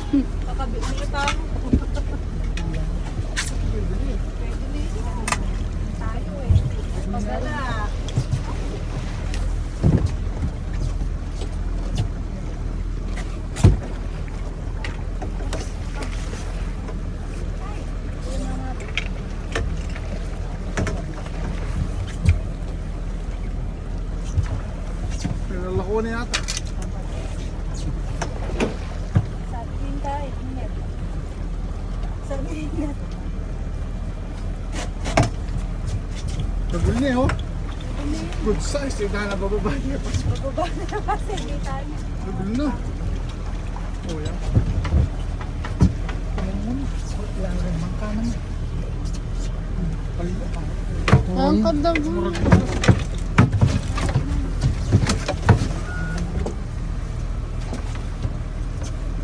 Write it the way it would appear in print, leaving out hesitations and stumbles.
Kakabili tayo. Tayo eh. Magdala. Pinalako na yata. Sabihin tayo. Ingat. Sabihin ingat. Nagul niya oh. Good size. Yung na bababa niya. Bababa na kasi. Hindi tayo. Nagul na. Oh yan. Wala rin mangkanan. Ang kandang.